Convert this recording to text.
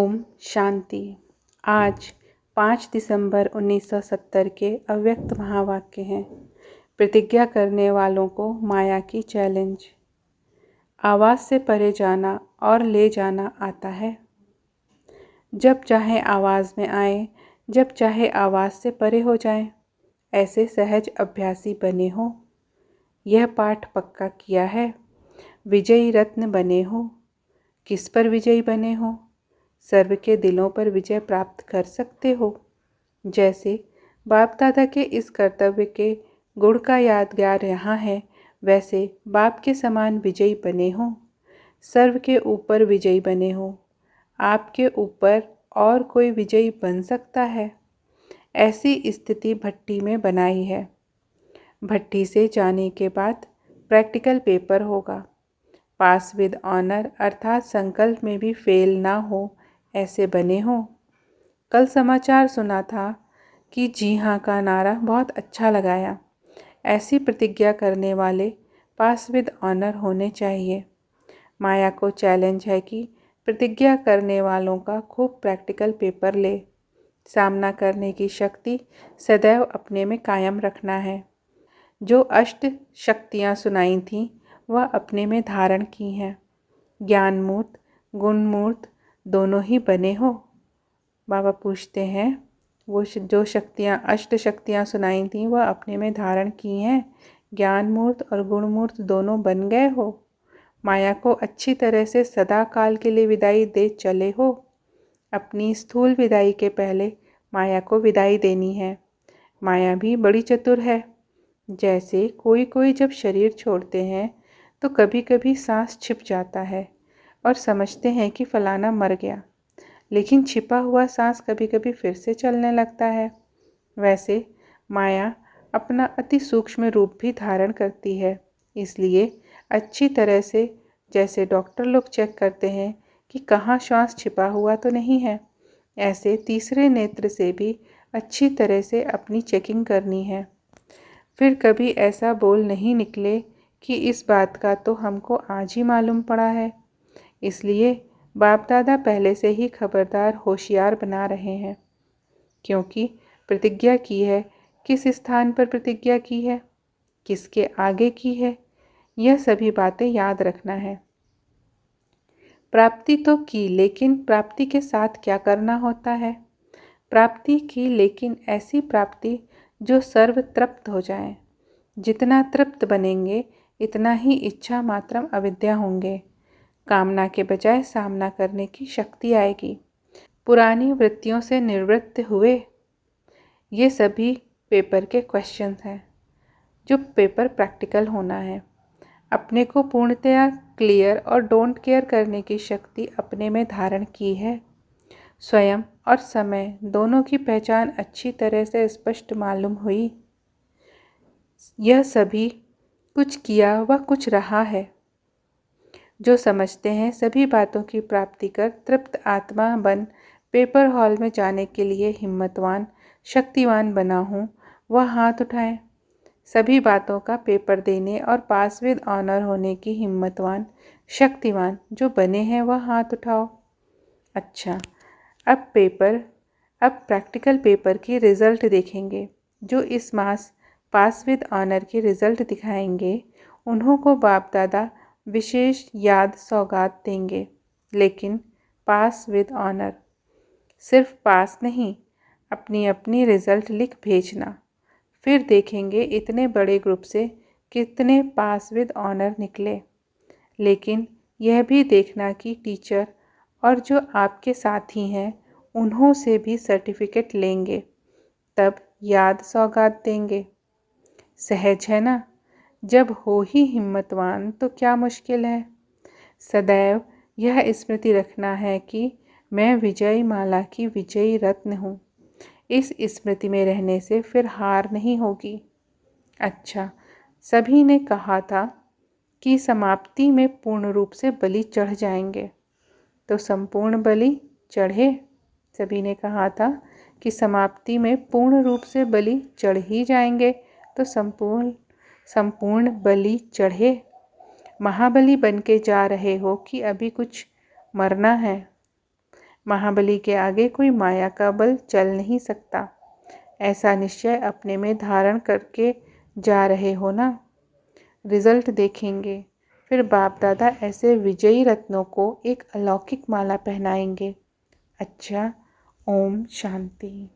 ओम शांति। आज 5 दिसंबर 1970 के अव्यक्त महावाक्य हैं। प्रतिज्ञा करने वालों को माया की चैलेंज। आवाज़ से परे जाना और ले जाना आता है। जब चाहे आवाज़ में आए, जब चाहे आवाज़ से परे हो जाएं, ऐसे सहज अभ्यासी बने हो। यह पाठ पक्का किया है। विजयी रत्न बने हो। किस पर विजयी बने हो? सर्व के दिलों पर विजय प्राप्त कर सकते हो। जैसे बाप दादा के इस कर्तव्य के गुण का यादगार यहाँ है, वैसे बाप के समान विजयी बने हो। सर्व के ऊपर विजयी बने हो। आपके ऊपर और कोई विजयी बन सकता है? ऐसी स्थिति भट्टी में बनाई है। भट्टी से जाने के बाद प्रैक्टिकल पेपर होगा। पास विद ऑनर अर्थात संकल्प में भी फेल ना हो, ऐसे बने हो। कल समाचार सुना था कि जी हाँ का नारा बहुत अच्छा लगाया। ऐसी प्रतिज्ञा करने वाले पास विद ऑनर होने चाहिए। माया को चैलेंज है कि प्रतिज्ञा करने वालों का खूब प्रैक्टिकल पेपर ले। सामना करने की शक्ति सदैव अपने में कायम रखना है। जो अष्ट शक्तियाँ सुनाई थीं, वह अपने में धारण की हैं। ज्ञान मूर्त, गुण मूर्त दोनों ही बने हो। बाबा पूछते हैं, वो जो शक्तियाँ अष्ट शक्तियाँ सुनाई थीं, वह अपने में धारण की हैं। ज्ञान मूर्त और गुण मूर्त दोनों बन गए हो। माया को अच्छी तरह से सदा काल के लिए विदाई दे चले हो। अपनी स्थूल विदाई के पहले माया को विदाई देनी है। माया भी बड़ी चतुर है। जैसे कोई जब शरीर छोड़ते हैं तो कभी कभी सांस छिप जाता है और समझते हैं कि फलाना मर गया, लेकिन छिपा हुआ सांस कभी कभी फिर से चलने लगता है। वैसे माया अपना अति सूक्ष्म रूप भी धारण करती है। इसलिए अच्छी तरह से, जैसे डॉक्टर लोग चेक करते हैं कि कहाँ श्वास छिपा हुआ तो नहीं है, ऐसे तीसरे नेत्र से भी अच्छी तरह से अपनी चेकिंग करनी है। फिर कभी ऐसा बोल नहीं निकले कि इस बात का तो हमको आज ही मालूम पड़ा है। इसलिए बाप दादा पहले से ही खबरदार होशियार बना रहे हैं। क्योंकि प्रतिज्ञा की है, किस स्थान पर प्रतिज्ञा की है, किसके आगे की है, यह सभी बातें याद रखना है। प्राप्ति तो की, लेकिन प्राप्ति के साथ क्या करना होता है? प्राप्ति की, लेकिन ऐसी प्राप्ति जो सर्व तृप्त हो जाए। जितना तृप्त बनेंगे, इतना ही इच्छा मात्रम अविद्या होंगे। कामना के बजाय सामना करने की शक्ति आएगी। पुरानी वृत्तियों से निवृत्त हुए। ये सभी पेपर के क्वेश्चंस हैं, जो पेपर प्रैक्टिकल होना है। अपने को पूर्णतया क्लियर और डोंट केयर करने की शक्ति अपने में धारण की है। स्वयं और समय दोनों की पहचान अच्छी तरह से स्पष्ट मालूम हुई। यह सभी कुछ किया व कुछ रहा है। जो समझते हैं सभी बातों की प्राप्ति कर तृप्त आत्मा बन पेपर हॉल में जाने के लिए हिम्मतवान शक्तिवान बना हूँ, वह हाथ उठाएं। सभी बातों का पेपर देने और पास विद ऑनर होने की हिम्मतवान शक्तिवान जो बने हैं, वह हाथ उठाओ। अच्छा, अब प्रैक्टिकल पेपर की रिज़ल्ट देखेंगे। जो इस मास पास विद ऑनर की रिज़ल्ट दिखाएंगे, उन्हों को बाप दादा विशेष याद सौगात देंगे। लेकिन पास विद ऑनर, सिर्फ पास नहीं, अपनी अपनी रिज़ल्ट लिख भेजना। फिर देखेंगे इतने बड़े ग्रुप से कितने पास विद ऑनर निकले। लेकिन यह भी देखना कि टीचर और जो आपके साथी हैं, उन्हों से भी सर्टिफिकेट लेंगे, तब याद सौगात देंगे। सहज है ना? जब हो ही हिम्मतवान तो क्या मुश्किल है। सदैव यह स्मृति रखना है कि मैं विजयी माला की विजयी रत्न हूँ। इस स्मृति में रहने से फिर हार नहीं होगी। अच्छा, सभी ने कहा था कि समाप्ति में पूर्ण रूप से बलि चढ़ जाएंगे, तो संपूर्ण बलि चढ़े। सभी ने कहा था कि समाप्ति में पूर्ण रूप से बलि चढ़ ही जाएंगे, तो संपूर्ण बलि चढ़े। महाबली बन के जा रहे हो कि अभी कुछ मरना है? महाबली के आगे कोई माया का बल चल नहीं सकता। ऐसा निश्चय अपने में धारण करके जा रहे हो ना। रिजल्ट देखेंगे, फिर बाप दादा ऐसे विजयी रत्नों को एक अलौकिक माला पहनाएंगे। अच्छा, ओम शांति।